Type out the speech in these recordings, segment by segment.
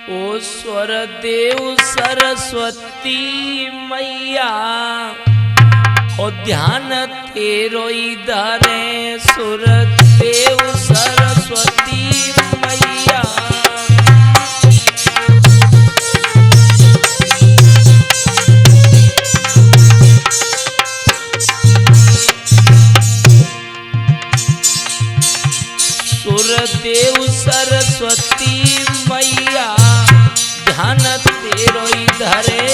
ओ स्वर देव सरस्वती मैया, ओ ध्यान तेरो इधरे सुर देव सरस्वती मैया। सुरदेव सरस्वती मैया, ध्यान तेरो इधरे।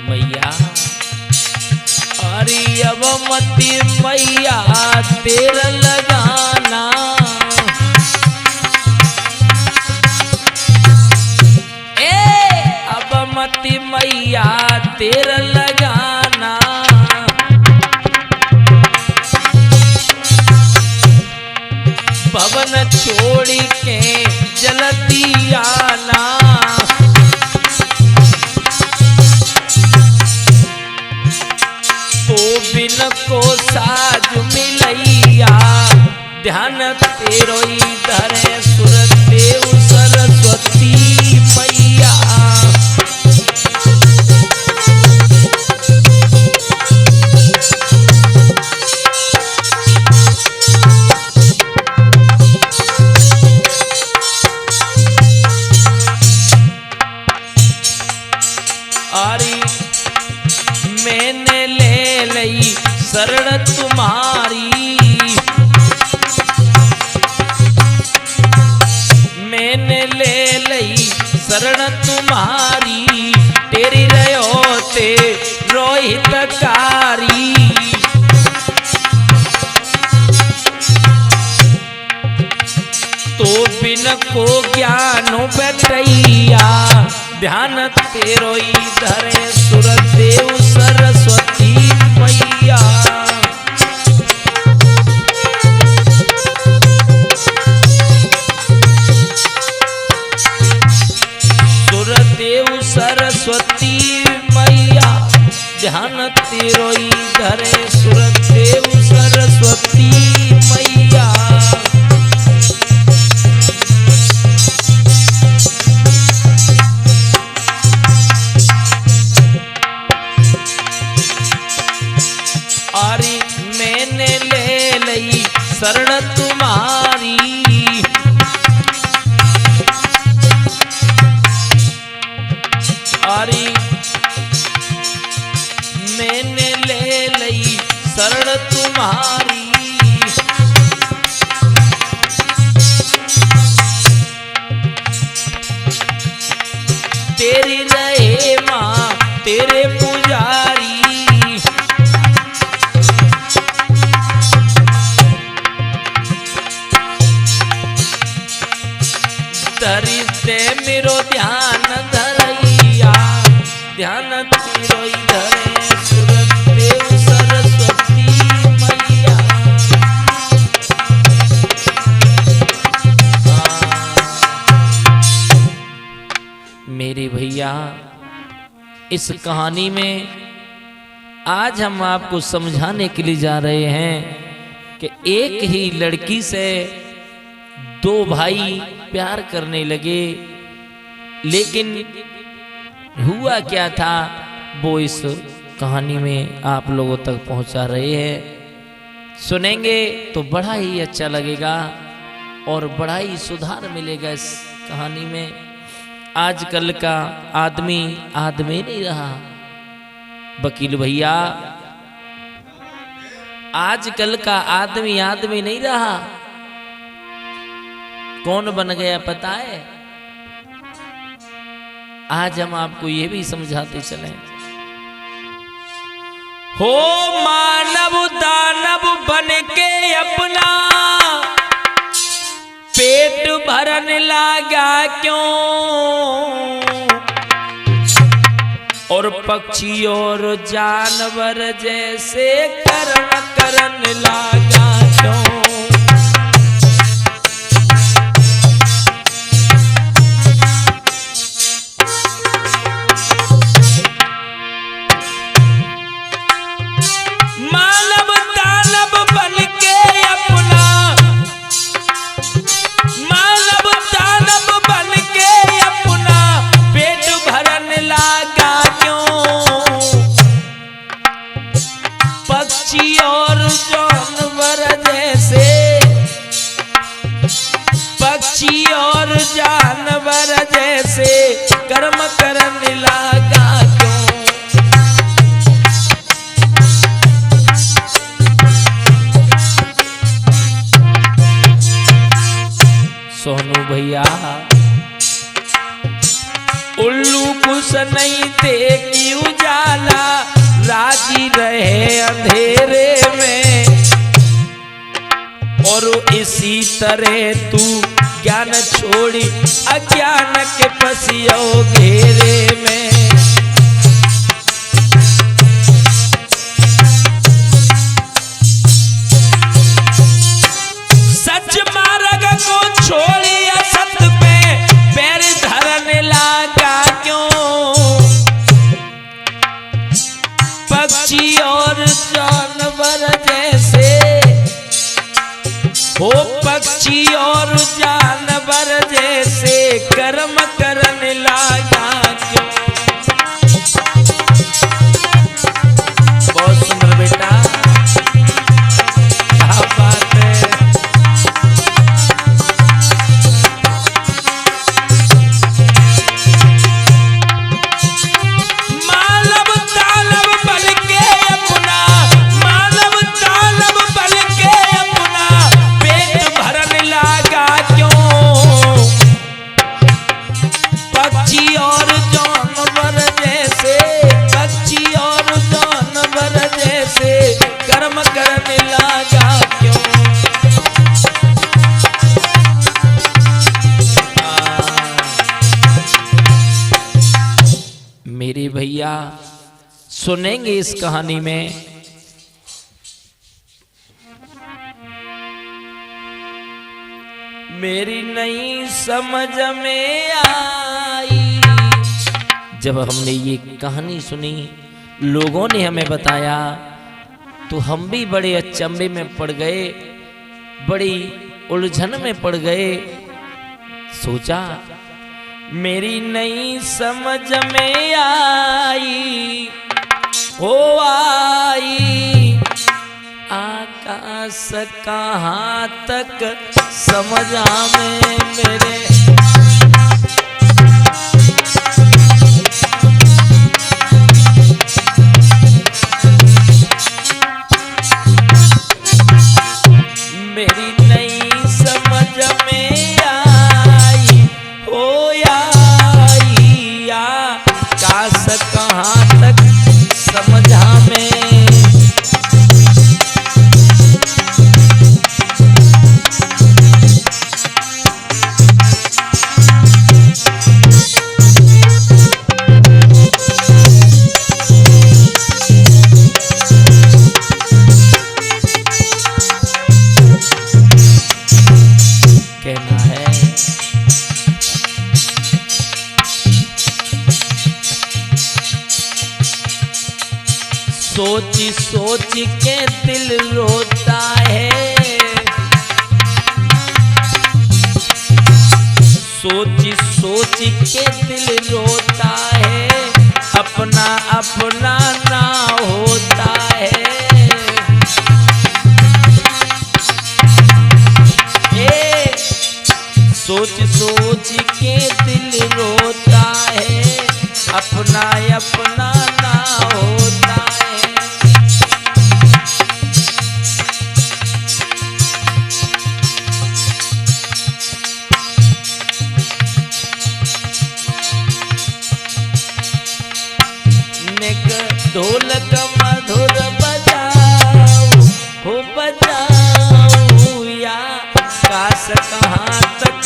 मैया अरे अब मती मैया तेरा लगाना, मती मैया तेरा लगाना। भवन छोड़ के जल्दी आना, तो बिन को साज मिलैया, ध्यान तेरो इधर सुरदेव सरस्वती मैया। मैंने ले लई शरण तुम्हारी, मैंने ले लई शरण तुम्हारी, तेरी रहो ते रोहितकारी। तो बिन को ज्ञान बैठैया, ध्यान तेरो इधर सुरदेव सरस्वती मैया। सुरदेव सरस्वती मैया, ध्यान तेरो इधर सुरदेव सरस्वती मैया। मैंने ले लई शरण तुम्हारी, अरे मैंने ले लई शरण तुम्हारी। तेरी रहे माँ तेरे पुजारी, धरी ते मेरो ध्यान धरैया, ध्यान तेरो इधरे सुरदेव सरस्वती मैया। मेरे भैया इस कहानी में आज हम आपको समझाने के लिए जा रहे हैं कि एक ही लड़की से दो भाई प्यार करने लगे, लेकिन हुआ क्या था वो इस कहानी में आप लोगों तक पहुंचा रहे हैं। सुनेंगे तो बड़ा ही अच्छा लगेगा और बड़ा ही सुधार मिलेगा इस कहानी में। आजकल का आदमी आदमी नहीं रहा वकील भैया, आजकल का आदमी आदमी नहीं रहा। कौन बन गया पता है? आज हम आपको ये भी समझाते चलें। हो मानव दानव बन के अपना पेट भरन लगा क्यों, और पक्षी और जानवर जैसे करन लगा क्यों। उल्लू कुछ नहीं देखी उजाला, राजी रहे अंधेरे में। और इसी तरह तू ज्ञान छोड़ी अज्ञान के पसियो घेरे में। सच मार्ग को छोड़ी असत पे पैर धरने लगा क्यों? पक्षी और जानवर जैसे हो, पक्षी और जानवर जैसे कर्म करने लगा क्यों? बहुत सुंदर बेटा, क्या बात है। मानव तालब बन के अपना, मानव तालब बन के अपना पेट भरने लगा क्यों? पक्षी और जानवर जैसे, पक्षी और जानवर जैसे कर्म करने लगा क्यों? मेरे भैया सुनेंगे इस कहानी में मेरी नई समझ में आई। जब हमने ये कहानी सुनी, लोगों ने हमें बताया, तो हम भी बड़े अचंभे में पड़ गए, बड़ी उलझन में पड़ गए। सोचा मेरी नई समझ में आई, हो आई। आकाश कहाँ तक समझा में मेरे, मेरी नई समझ में आई, हो आई। आकाश कहाँ तक समझा में, कहना है सोच सोच के दिल रोता है, सोच सोच के दिल रोता है, अपना अपना ना होता है। सोच सोच के दिल रोता है, अपना अपना ना होता है। निक ढोलक मधुर बजाओ, हो बजाओ या काश कहाँ तक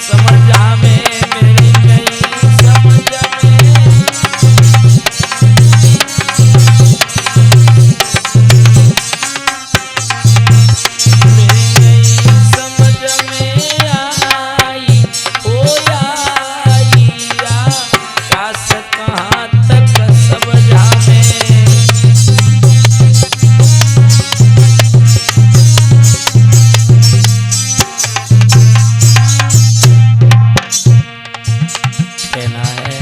समझा में मेरी नई समझ में। मेरी नई समझ में आई, हो आई। काश कहाँ तक समझा में, कहना है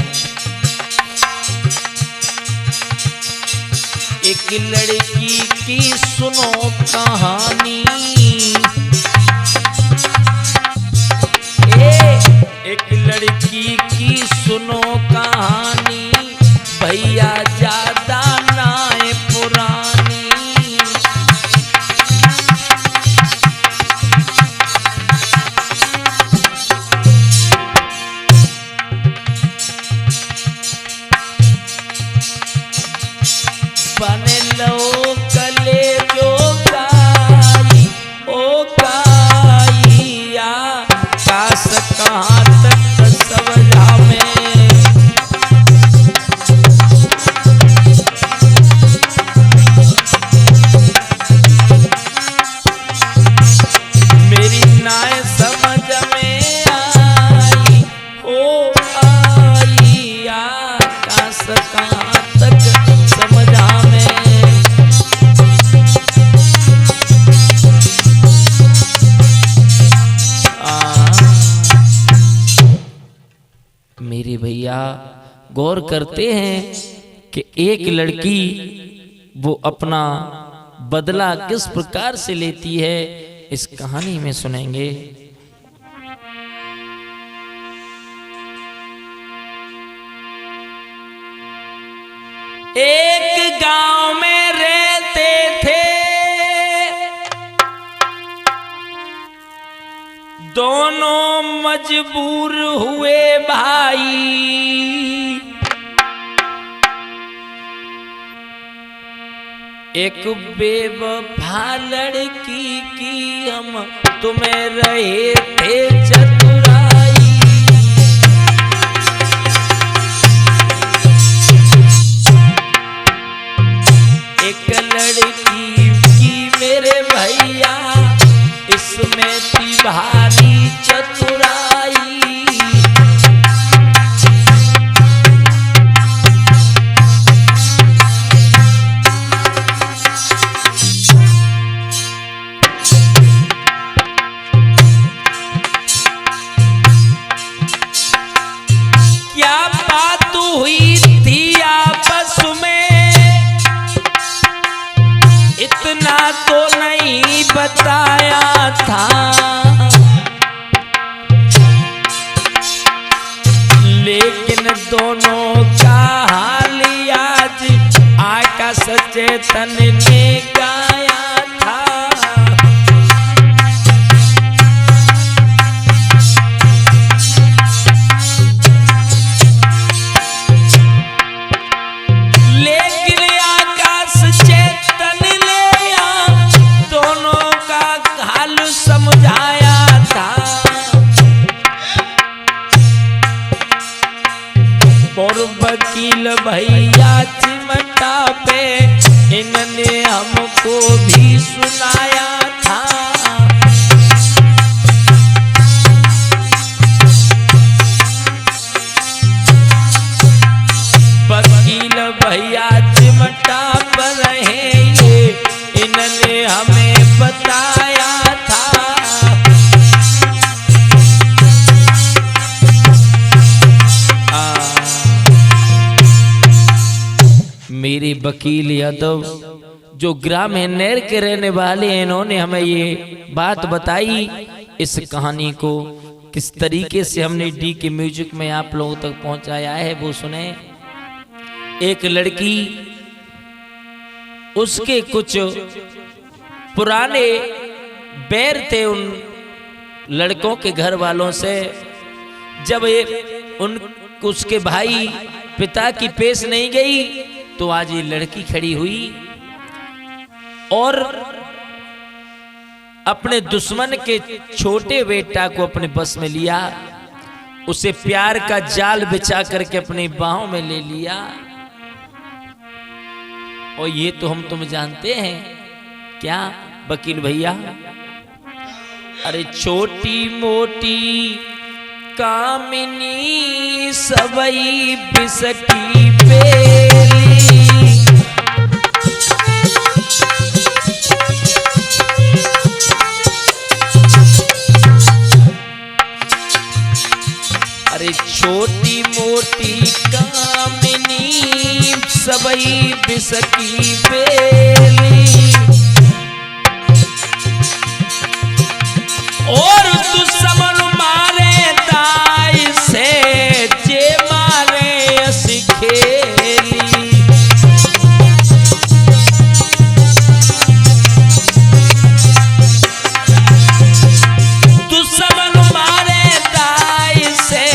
एक लड़की की सुनो कहानी, एक लड़की की सुनो कहानी, भैया ज्यादा नाए पुरानी। कहाँ तक समझा मैं। मेरे भैया गौर करते हैं कि एक लड़की वो अपना बदला किस प्रकार से लेती है, इस कहानी में सुनेंगे। एक गांव में रहते थे दोनों मजबूर हुए भाई। एक बेवफा लड़की की हम तुम्हें रहे थे चतुराई। एक लड़की की मेरे भैया इसमें थी भारी चतुराई। क्या बात हुई थी आपस में इतना तो नहीं बताया था, लेकिन दोनों का हाल आज आकाश चेतन ने गाया था। लेकिन आकाश चेतन दोनों का हाल समझाया था। और वकील भैया चिमटा पे इन्होंने हमको भी सुनाया था। वकील भैया चिमटा पर है ये इन्होंने हमें बताया था। मेरे वकील यादव जो ग्राम नेर के रहने वाले हैं, इन्होंने हमें ये बात बताई। इस कहानी को किस तरीके से हमने डी के म्यूजिक में आप लोगों तक पहुंचाया है वो सुने। एक लड़की, उसके कुछ पुराने बैर थे उन लड़कों के घर वालों से। जब उसके भाई पिता की पेश नहीं गई तो आज ये लड़की खड़ी हुई और अपने दुश्मन के छोटे बेटा को अपने बस में लिया, उसे प्यार का जाल बिछा करके अपनी बाहों में ले लिया। और ये तो हम तुम जानते हैं क्या वकील भैया, अरे छोटी मोटी कामिनी सबई बिसकी बेली। अरे छोटी मोटी कामिनी सबई बिसकी बेली। और दुश्मन मारे दाई से जे मारे असिखेली। दुश्मन मारे दाई से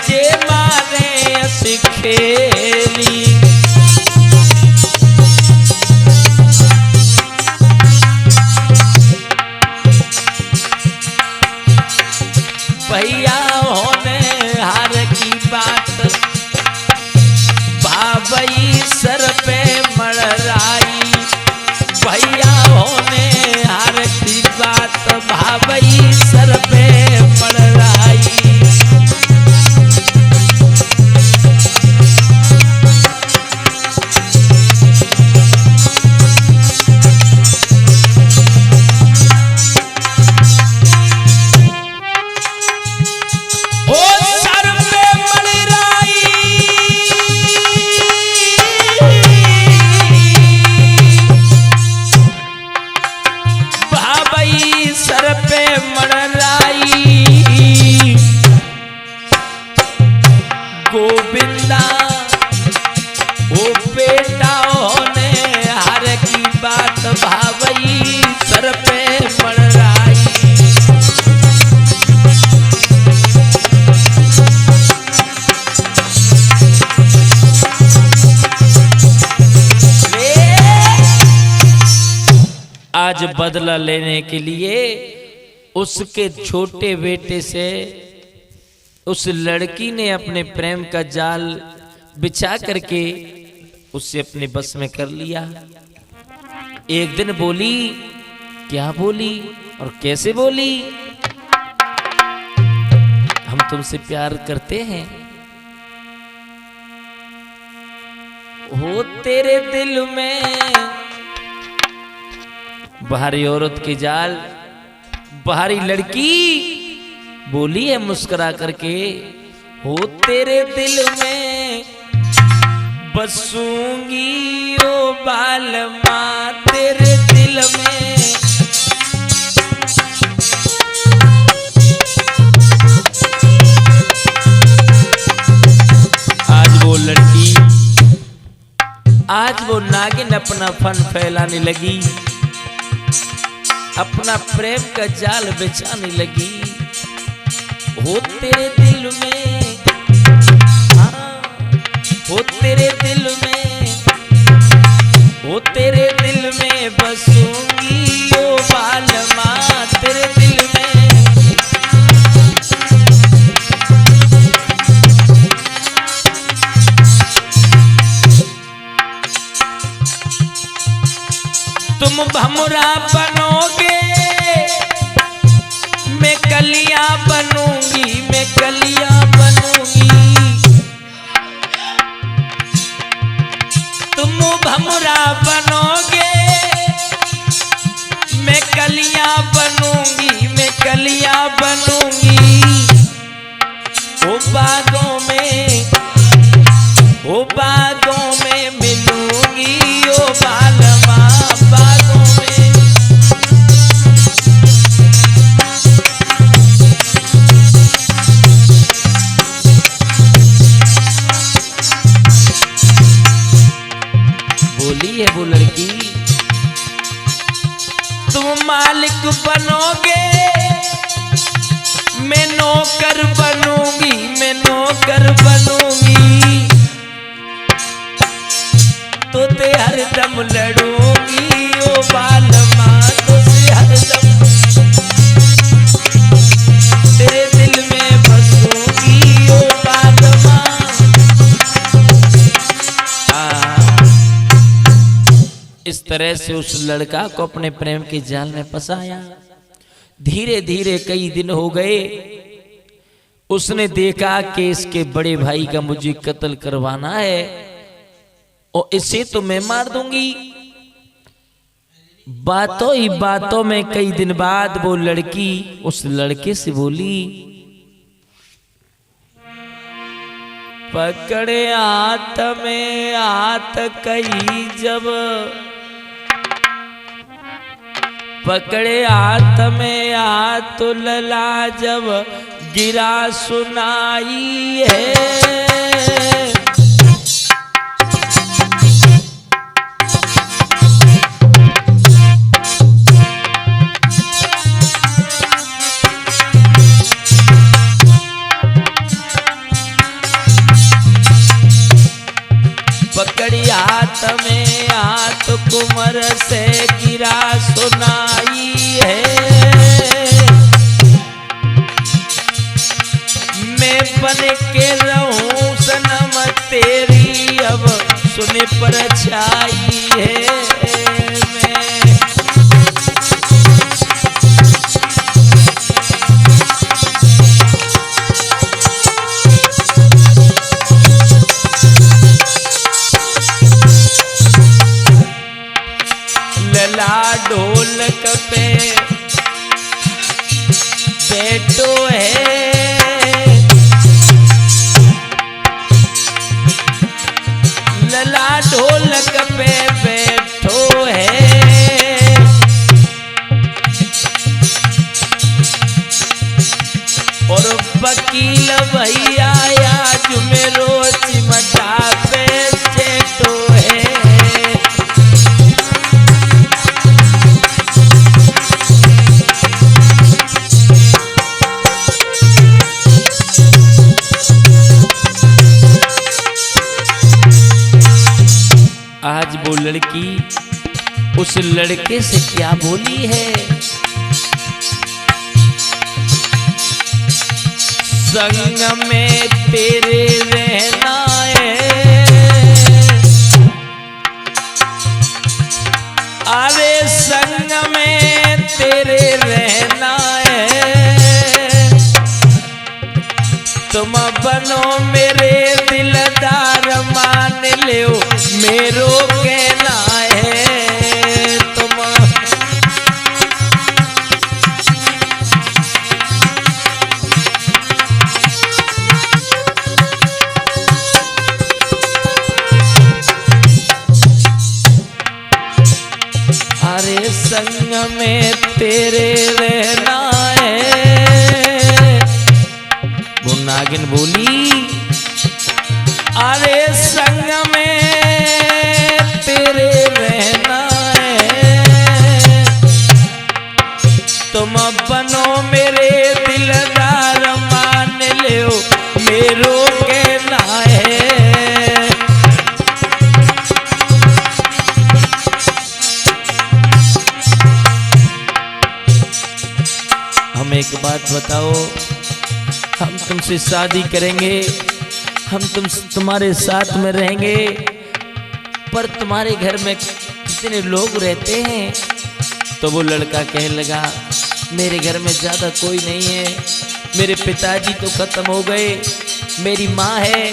जे मारे असिखेली। गोविंदा ओ बेटा होने हर की बात भावई सर पे मड़राई। आज बदला लेने के लिए उसके छोटे बेटे से उस लड़की ने अपने प्रेम का जाल बिछा करके उससे अपने बस में कर लिया। एक दिन बोली, क्या बोली और कैसे बोली, हम तुमसे प्यार करते हैं, हो तेरे दिल में बाहरी औरत की जाल, बाहरी लड़की बोली है मुस्कुरा करके, हो तेरे दिल में बसूंगी ओ बालमा तेरे दिल में। आज वो लड़की, आज वो नागिन अपना फन फैलाने लगी, अपना प्रेम का जाल बिछाने लगी। हो तेरे दिल में, हाँ, हो तेरे दिल में, हो तेरे दिल में बसूंगी ओ बालमा तेरे दिल में। तुम भमरा बनोगे मैं कलियां बनूंगी, मैं कलियां बनूंगी। तुम भमरा बनोगे मैं कलियां बनूंगी, मैं कलियां बनूंगी। ओ बागों में, ओ बागों में मिलूंगी ओ बालमा बागों में। बोली है वो लड़की, तुम मालिक बनोगे मैं नौकर बनूंगी, मैं नौकर बनूंगी। तो ते हरदम लड़ूंगी ओ बालमा, तो से हरदम तेरे दिल में बसूंगी ओ बालमा। इस तरह से उस लड़का को अपने प्रेम के जाल में फंसाया। धीरे धीरे कई दिन हो गए, उसने देखा कि इसके बड़े भाई का मुझे कत्ल करवाना है और इसे तो मैं मार दूंगी। बातों ही बातों में कई दिन बाद वो लड़की उस लड़के से बोली, पकड़े हाथ में हाथ कई जब, पकड़े हाथ में हाथ लला जब गिरा सुनाई है। पकड़ी हाथ में हाथ कुमर से गिरा सुनाई है। मैं बन के रहूं सनम तेरी अब सुने पर छाई है। ढोलक पे बैठो है, लला ढोलक पे बैठो है। और वकील भैया आज मेरो आज वो लड़की उस लड़के से क्या बोली है। संग में तेरे रहना है, अरे संग में तेरे रहना है, तुम बनो मेरे दिलदार, मान लो मेरो कहना है। तुम अरे संग में तेरे रहना है। वो नागिन बोली अरे संग में तेरे रहना है, तुम बनो मेरे दिलदार, मान लो मेरो कहना है। हम एक बात बताओ, हम तुमसे शादी करेंगे, हम तुम्हारे साथ में रहेंगे, पर तुम्हारे घर में कितने लोग रहते हैं। तो वो लड़का कहने लगा मेरे घर में ज़्यादा कोई नहीं है, मेरे पिताजी तो ख़त्म हो गए, मेरी माँ है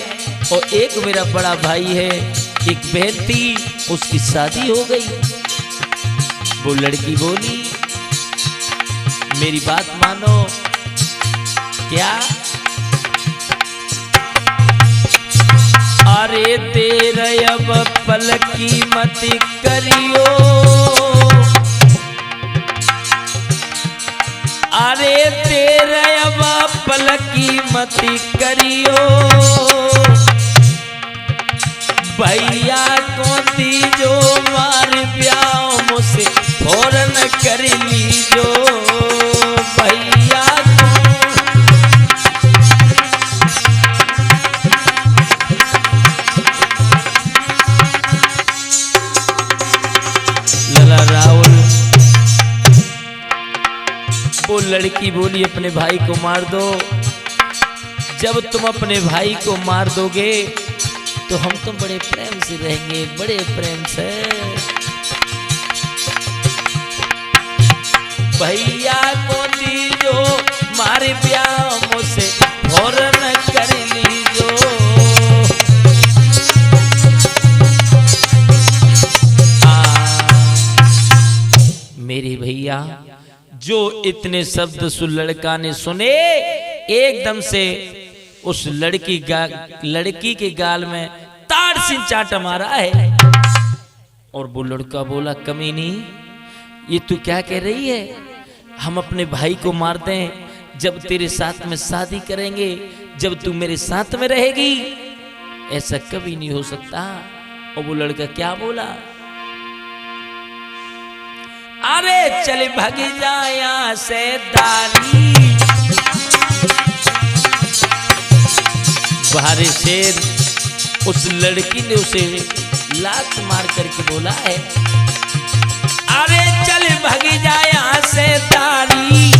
और एक मेरा बड़ा भाई है, एक बहन थी उसकी शादी हो गई। वो लड़की बोली मेरी बात मानो। क्या? अरे तेरा अब पलकी मत करियो, अरे तेरा अब पलकी मत करियो, भैया को दीजो मार ब्याह मुझसे फौरन कर लीजो, भैया लला राहुल। वो लड़की बोली अपने भाई को मार दो, जब तुम अपने भाई को मार दोगे तो हम तो बड़े प्रेम से रहेंगे, बड़े प्रेम से। भैया को दीजो मारे ब्याह मुझसे फौरन कर लीजो। मेरे भैया जो इतने शब्द उस लड़का ने सुने, एकदम से उस लड़की के गाल में ताड़ से चाटा मारा है। और वो लड़का बोला कमीनी ये तू क्या कह रही है, हम अपने भाई को मारते हैं जब तेरे साथ में शादी करेंगे, जब तू मेरे साथ में रहेगी, ऐसा कभी नहीं हो सकता। और वो लड़का क्या बोला, अरे चल भाग जाया से दारी। बाहर से उस लड़की ने उसे लात मार करके बोला है, अरे चल भाग जाया से दारी।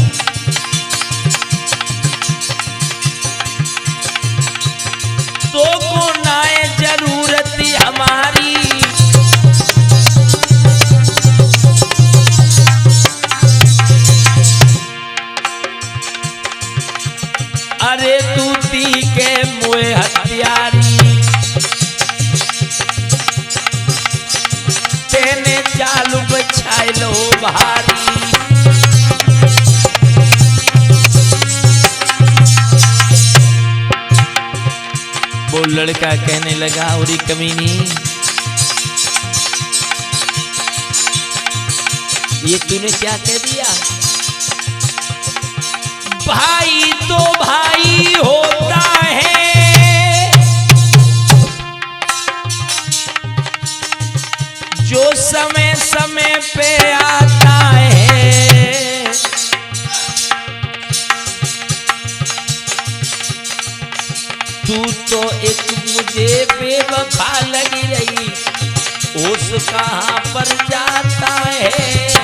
तो को नाए जरूरत हमारी, अरे तू ती के मुए हथियारी, तेने चालू बछाए लो भारी। वो लड़का कहने लगा उरी कमीनी ये तूने क्या कह दिया, भाई तो भाई होता है, जो समय समय पे आता है। तू तो एक मुझे बेवफा लगी रही, होश कहाँ पर जाता है।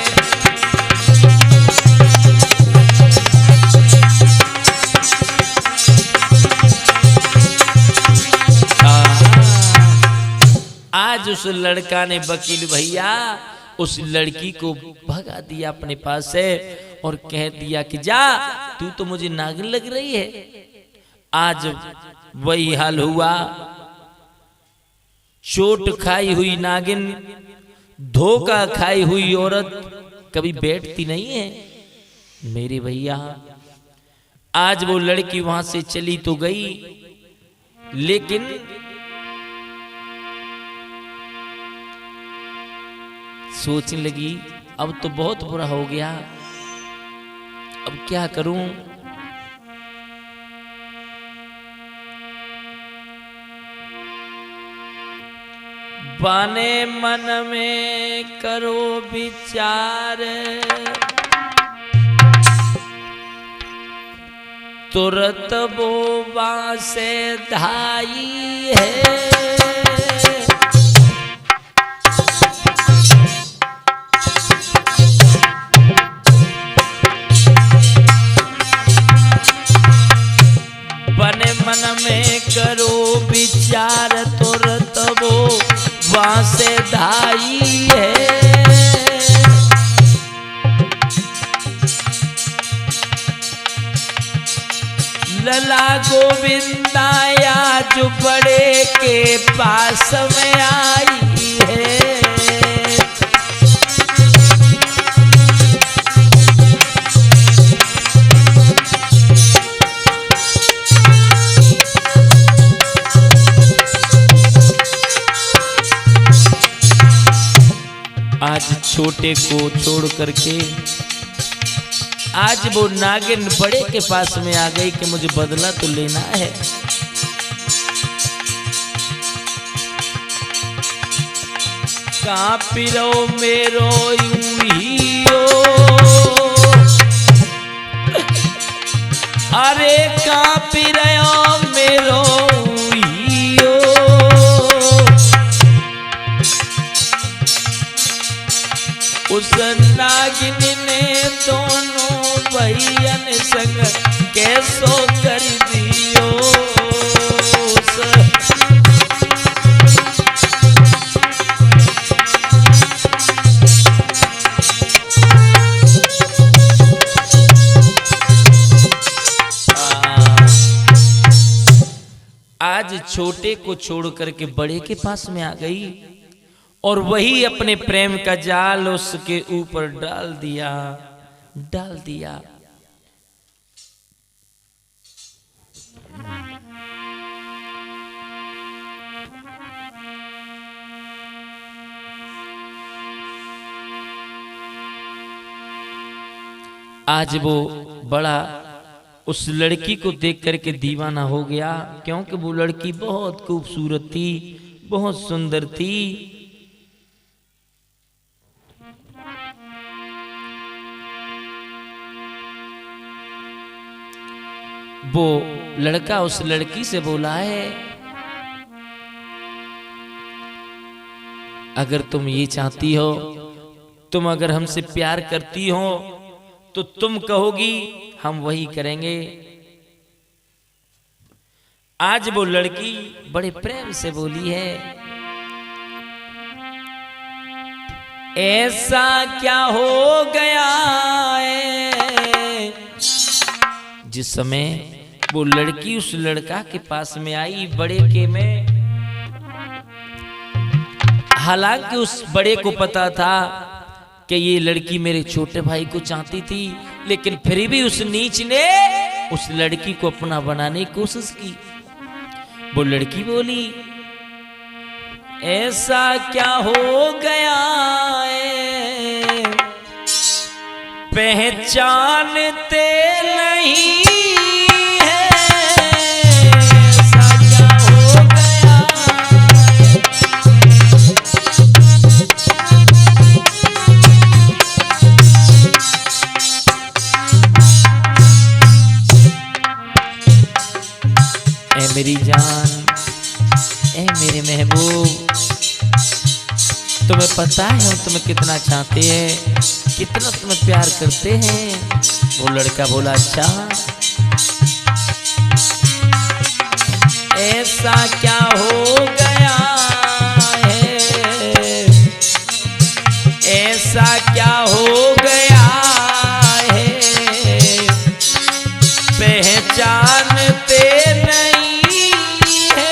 आज उस लड़का ने, वकील भैया, उस लड़की को भगा दिया अपने पास से और कह दिया कि जा, तू तो मुझे नागिन लग रही है। आज वही हाल हुआ। चोट खाई हुई नागिन, धोखा खाई हुई औरत कभी बैठती नहीं है मेरे भैया। आज वो लड़की वहां से चली तो गई, लेकिन सोचने लगी अब तो बहुत बुरा हो गया, अब क्या करूं। बाने मन में करो विचार, तुरत वो बांसे धाई है। मन में करो विचार, तुरत वो बांसे धाई है। लला गोविंदा आज बड़े के पास में आई है। आज छोटे को छोड़ करके आज वो नागिन बड़े के पास में आ गई कि मुझे बदला तो लेना है। कांपी रहो मेरो यूहियो, अरे कांपी रहो मेरो यूहियो। उस नागिन ने दोनों भैयन संग कैसो कर दियो। आज छोटे को छोड़ करके बड़े के पास में आ गई और वही अपने प्रेम का जाल उसके ऊपर डाल दिया। आज वो बड़ा उस लड़की को देख करके दीवाना हो गया, क्योंकि वो लड़की बहुत खूबसूरत थी, बहुत सुंदर थी। वो लड़का उस लड़की से बोला है, अगर तुम ये चाहती हो, तुम अगर हमसे प्यार करती हो तो तुम कहोगी हम वही करेंगे। आज वो लड़की बड़े प्रेम से बोली है, ऐसा क्या हो गया है। जिस समय वो लड़की उस लड़का के पास में आई बड़े के में, हालांकि उस बड़े को पता था कि ये लड़की मेरे छोटे भाई को चाहती थी, लेकिन फिर भी उस नीच ने उस लड़की को अपना बनाने की कोशिश की। वो लड़की बोली, ऐसा क्या हो गया है, पहचानते नहीं है, ऐसा क्या हो गया है। मेरी जान, ए मेरे महबूब, तुम्हें पता है हम तुम्हें कितना चाहते हैं, कितना तुम्हें प्यार करते हैं। वो लड़का बोला अच्छा, ऐसा क्या हो गया है, ऐसा क्या हो गया है, पहचानते नहीं है।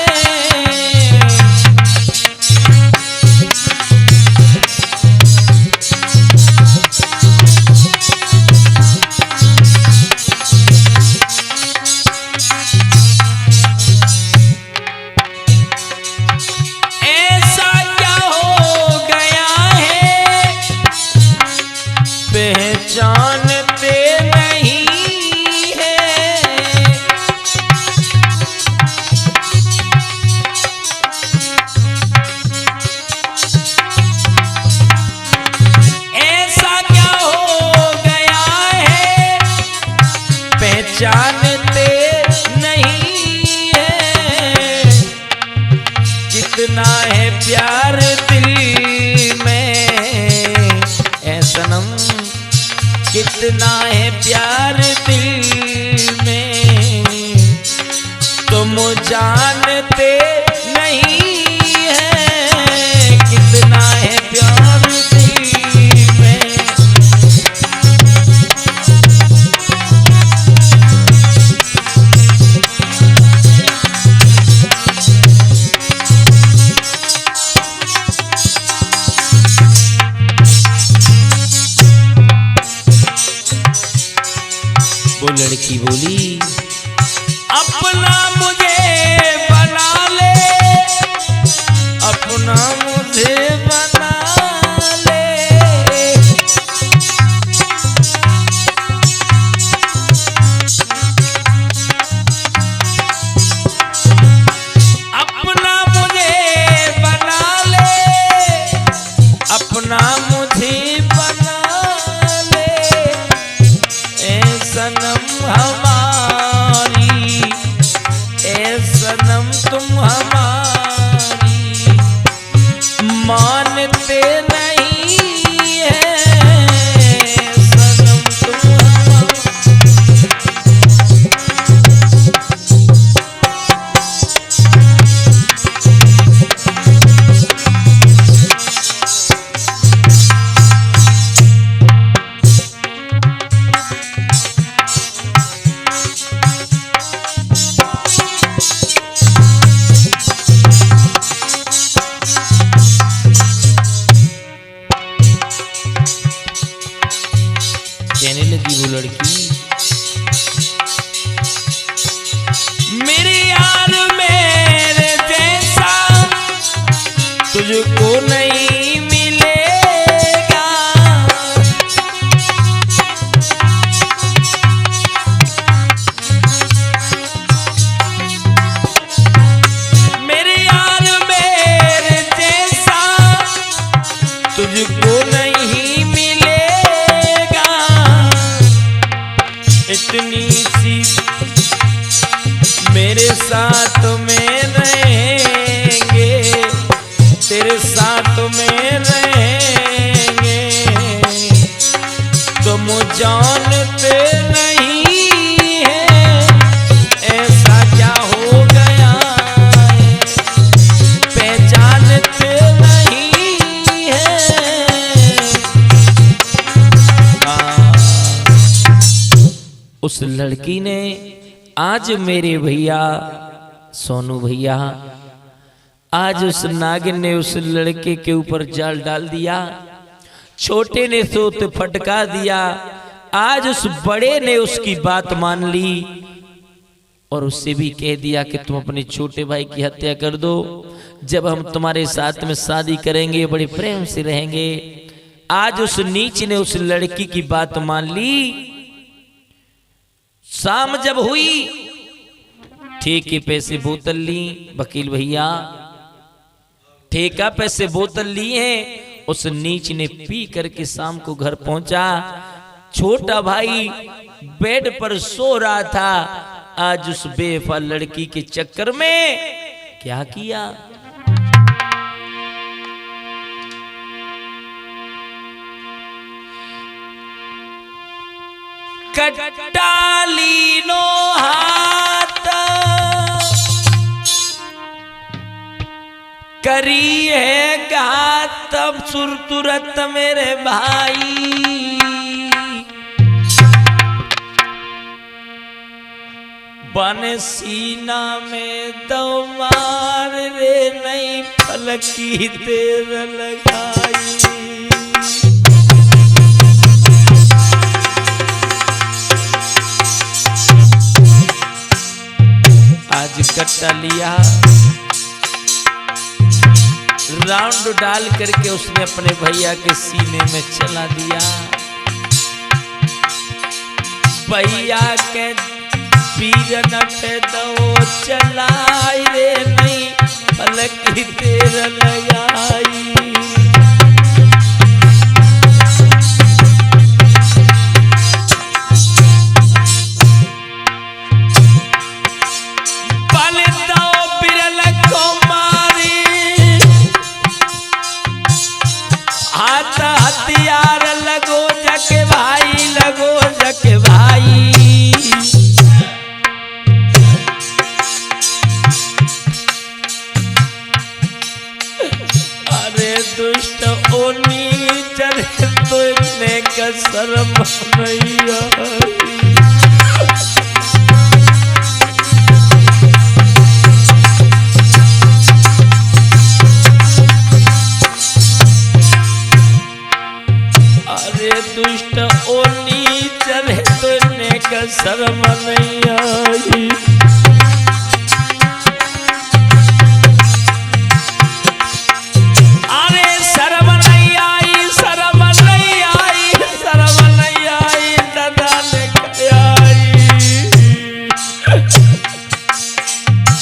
ऐसा क्या हो गया है, पहचानते नहीं है। ऐसा क्या हो गया है, पहचानते नहीं है। कितना है प्यार दिल में ऐ सनम, कितना है प्यार दिल में, तुम जानते नहीं है। कितना है प्यार दिल में। वो लड़की बोली अपना मुझे बना ले, अपना मुझे बना ले। अपना मुझे बना ले, अपना मुझे बना ले। ऐ सनम हमारी, ऐ सनम तुम हमारी, मानते नहीं है। सनम तुम हमारी। कहने लगी वो लड़की मेरे यार मेरे जैसा तुझको नहीं मिलेगा। मेरे यार मेरे जैसा तुझको नहीं मिलेगा। इतनी सी मेरे साथ में रहेंगे, तेरे साथ में रहेंगे, तुम जानते नहीं है। ऐसा क्या हो गया है, पहचानते नहीं है। उस लड़की ने आज मेरे भैया सोनू भैया, आज उस नागिन ने उस लड़के के ऊपर जाल डाल दिया। छोटे ने तो फटका दिया, आज उस बड़े ने उसकी बात मान ली और उससे भी कह दिया कि तुम अपने छोटे भाई की हत्या कर दो, जब हम तुम्हारे साथ में शादी करेंगे बड़े प्रेम से रहेंगे। आज उस नीच ने उस लड़की की बात मान ली। शाम जब हुई, ठेके पैसे बोतल ली, वकील भैया ठेका पैसे बोतल ली है। उस नीच ने पी करके शाम को घर पहुंचा। छोटा भाई बेड पर सो रहा था। आज उस बेवफा लड़की के चक्कर में क्या किया, कट्टालीनो हाथ करी है घात तब सुर तुरत मेरे भाई बन सीना में दो मार रे नहीं फलकी देर लगाई। आज कट्टा लिया राउंड डाल करके उसने अपने भैया के सीने में चला दिया। भैया के पीरन पे दो चलाई रे नहीं फलकी देर लगाई। हथियार लगो जके भाई लगो जके भाई। अरे दुष्ट ओनी चले तो इतने का शर्म नहीं आई। दुष्ट ओनी चले तो इन्हें का शर्म नहीं आई। अरे शर्म नहीं आई शर्म नहीं आई शर्म नहीं आई दादा ने आई।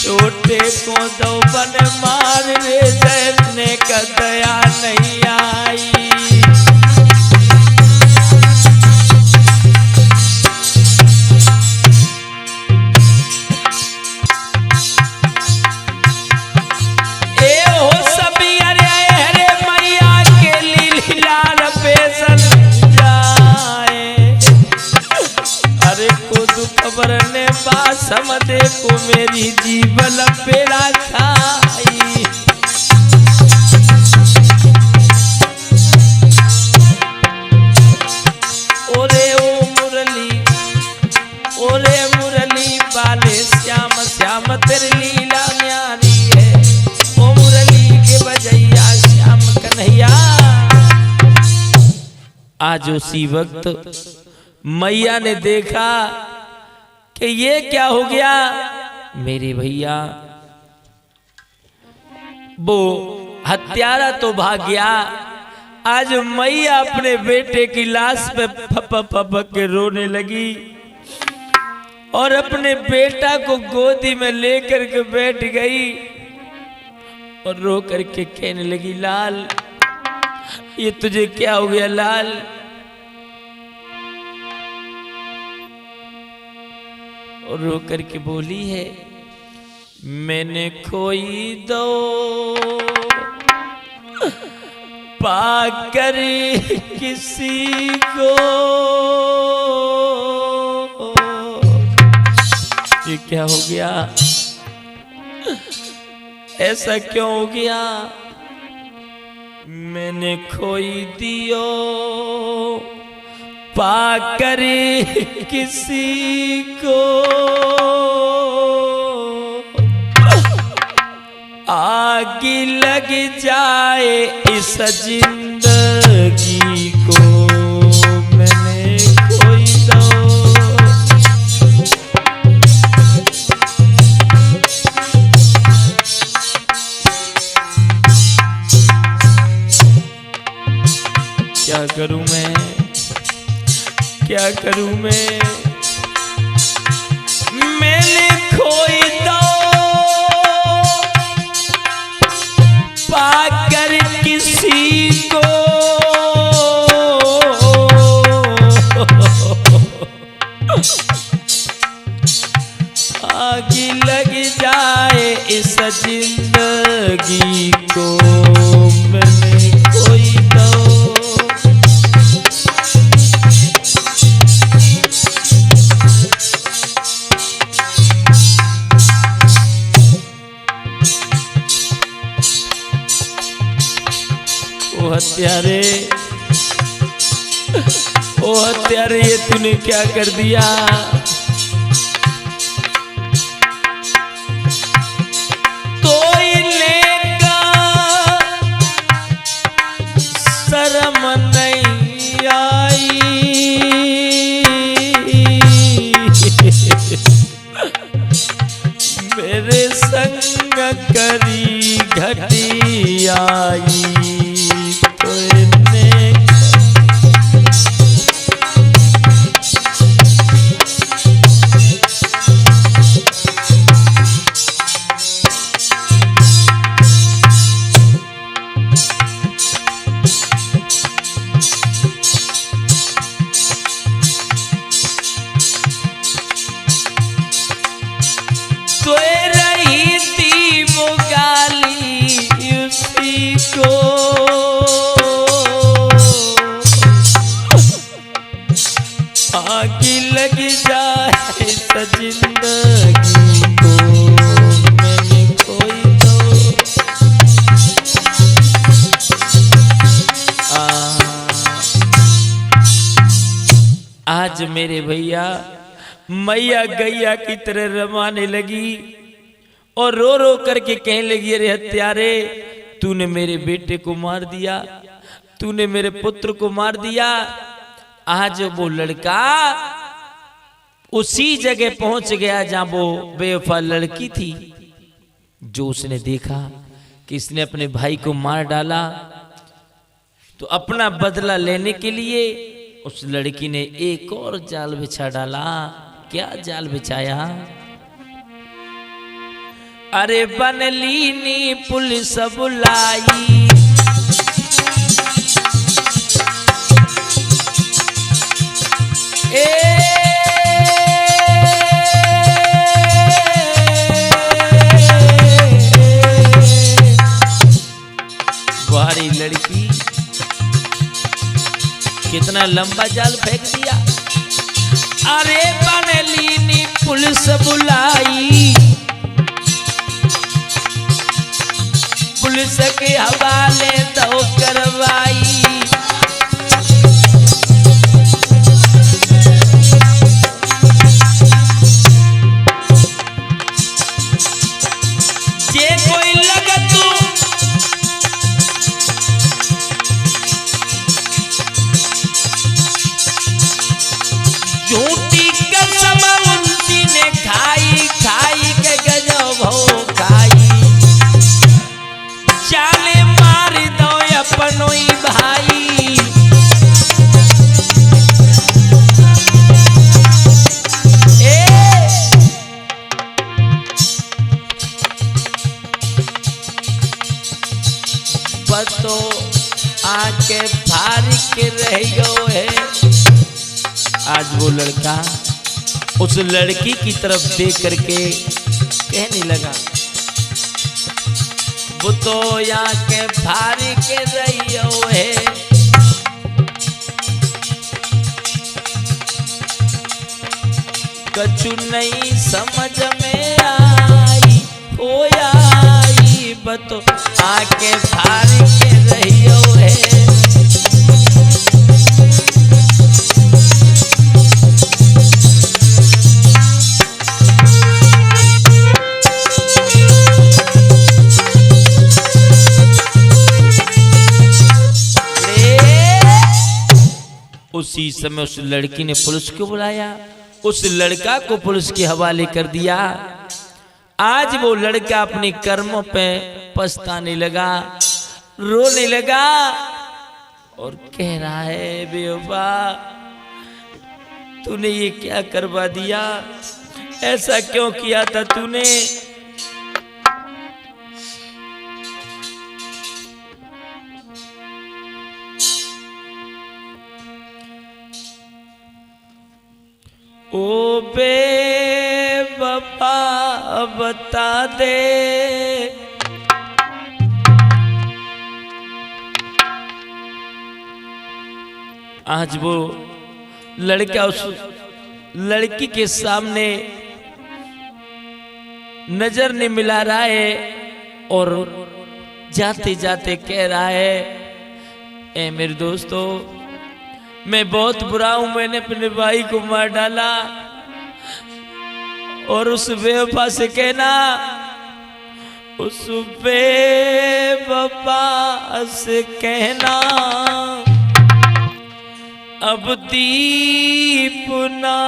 छोटे को दो बन मार रे जैने का दया नहीं आई। बरने बासम देखो मेरी जीवन पेड़ा खाई। ओरे मुरली बाले श्याम श्याम तेरी लीला न्यारी है। ओ मुरली के बजैया श्याम कन्हैया। आज उसी वक्त मैया ने देखा कि ये क्या हो गया। मेरे भैया वो हत्यारा तो भाग गया। आज मैया अपने बेटे की लाश पे फप के रोने लगी और अपने बेटा को गोदी में लेकर के बैठ गई और रो करके कहने लगी लाल ये तुझे क्या हो गया लाल। और रो करके बोली है मैंने खोई दो पाकर किसी को। ये क्या हो गया ऐसा क्यों हो गया। मैंने खोई दियो पाकर किसी को आग लग जाए इस जिंदगी को। मैंने खोई दो क्या करूं मैं क्या करूं मैं। मैंने खोई दो पाकर किसी को आग लग जाए इस जिंदगी को। मैंने खोई दो ओ हत्यारे, ओ हत्यारे, ये तूने क्या कर दिया? तो लेगा शर्म नहीं आई, मेरे संग करी घटियाई। तो रही थी वो गाली उसी को, आग लग जाए जिंदगी को, मैंने कोई तो आज मेरे भैया मैया गैया की तरह रमाने लगी और रो रो करके कहने लगी, अरे हत्यारे, तूने मेरे बेटे को मार दिया, तूने मेरे पुत्र को मार दिया। आज वो लड़का उसी जगह पहुंच गया जहां वो बेवफा लड़की थी, जो उसने देखा कि इसने अपने भाई को मार डाला, तो अपना बदला लेने के लिए उस लड़की ने एक और जाल बिछा डाला। क्या जाल बिछाया? अरे बनलीनी पुलिस बुलाई, बुहारी लड़की कितना लंबा जाल फेंक दिया। अरे बनलीनी पुलिस बुलाई, पुलिस के हवाले तो करवाई। जे कोई लगा तू झूठी कसम उनकी ने खाई, खाई के गजब हो खाई, चाले मार दो अपनों भाई। बतो आके फार के रह गयो है। आज वो लड़का उस लड़की की तरफ देख करके कहने लगा, वो तो यहाँ के भारी के रहियो है, कछु नहीं समझ में आई, हो आई, बतो आके भारी के रहियो है। उसी समय उस लड़की ने पुलिस को बुलाया, उस लड़का को पुलिस के हवाले कर दिया। आज वो लड़का अपने कर्मों पे पछताने लगा, रोने लगा और कह रहा है, बेवफा तूने ये क्या करवा दिया, ऐसा क्यों किया था तूने? ओ बेवफा बता दे, आज वो लड़का उस लड़की के सामने नजर नहीं मिला रहा है और जाते जाते कह रहा है, ए मेरे दोस्तों, मैं बहुत बुरा हूं, मैंने अपने भाई को मार डाला। और उस बेवफा से कहना, उस बेवफा से कहना, अब दीप ना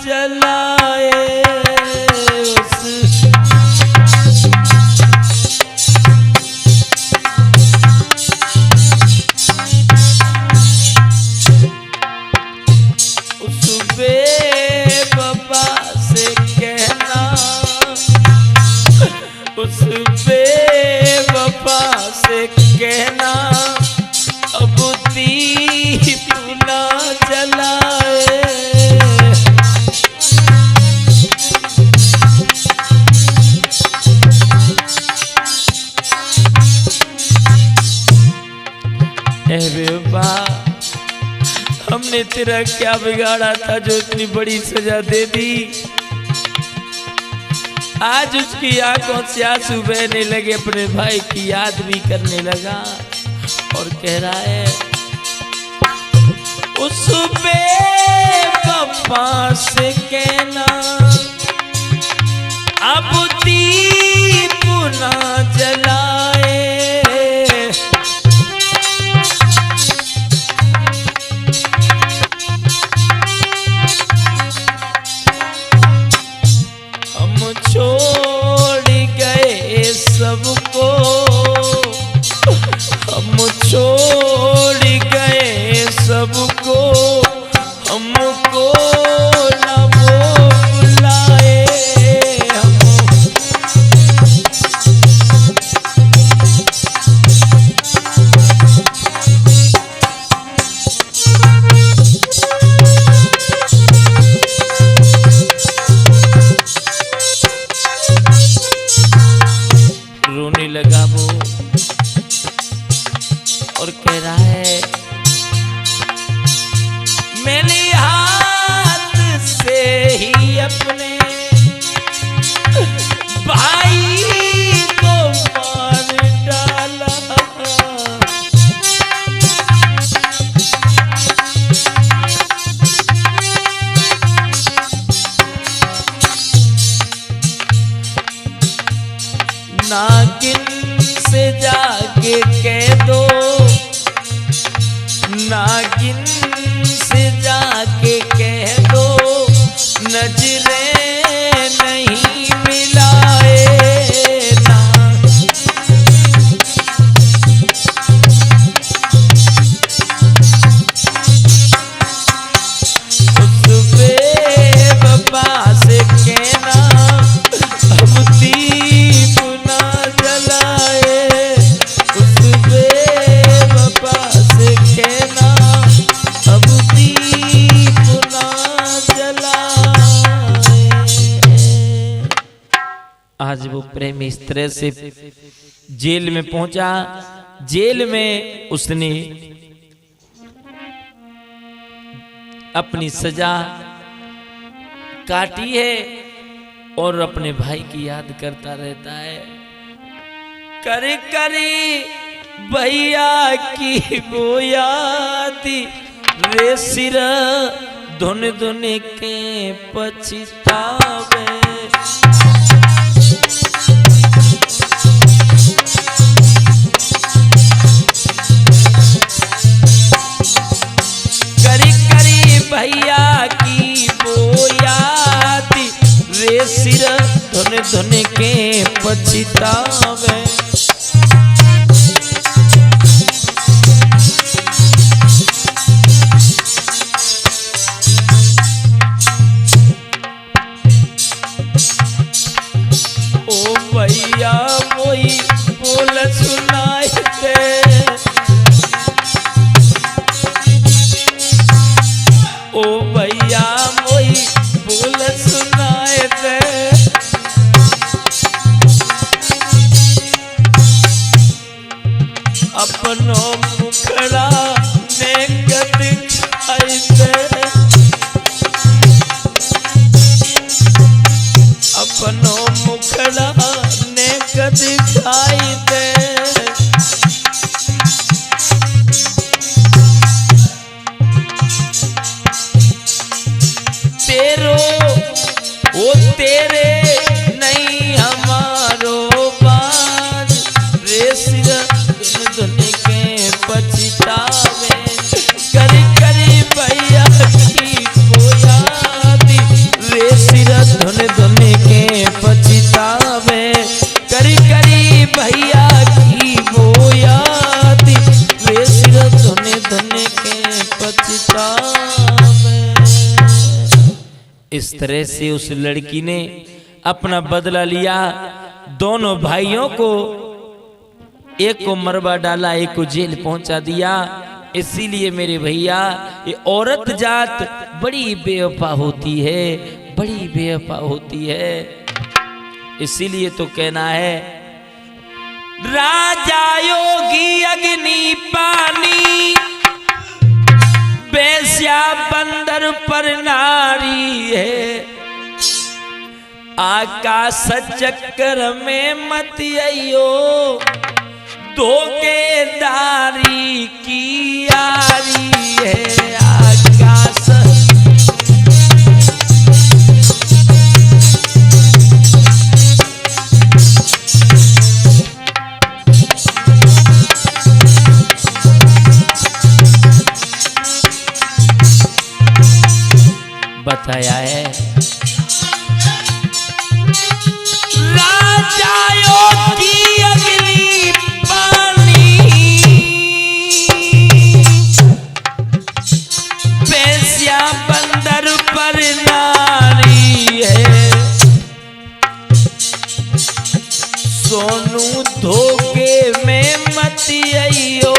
जलाए। उस बेवफा से कहना, अब दीप ना जलाए। ए बेवफा, हमने तेरा क्या बिगाड़ा था जो इतनी बड़ी सजा दे दी। आज उसकी आंखों से आंसू बहने लगे, अपने भाई की याद भी करने लगा और कह रहा है, उस बेवफा से कहना, अब दीप ना जलाए। छोड़ गए सबको, हम छोड़ गए सबको, हमको न वो बुलाए। रोने लगा वो और कह रहा है, मैंने हाथ से ही अपने भाई को मार डाला। नागिन से जाके कह दो, नागिन से जाके कह दो, नजरें नहीं मिलाए ना। उस बेवफा से कहना, अब दीप ना जलाए। उस बेवफा से कहना, अब दीप ना जलाए। आज वो प्रेमी इस तरह से जेल में पहुंचा। जेल में उसने अपनी सजा काटी है और अपने भाई की याद करता रहता है। करे करे भैया की वो याद रे सिर, धुन धुन के पछतावे। करी करी भैया की वो याद रे सिर, धुन धुन के पछतावे। ओ भैया वही बोल सुनाए थे, ओ भैया वही बोल सुनाए थे। अपनो मुखड़ा ने दिखाई दे, अपनो मुखड़ा ने दिखाई दे। इस तरह से उस लड़की ने अपना बदला लिया। दोनों भाइयों को, एक को मरवा डाला, एक को जेल पहुंचा दिया। इसीलिए मेरे भैया ये औरत जात बड़ी बेवफा होती है, बड़ी बेवफा होती है। इसीलिए तो कहना है राजा योगी अग्नि पानी, बेस्या बंदर पर नारी है। आकाश चक्कर में मत आइयो, धोखेदारी की यारी है। आकाश बताया है राजा योगी अग्नि पानी, बेस्या बंदर पर नारी है। सोनू धोखे में मत आइयो,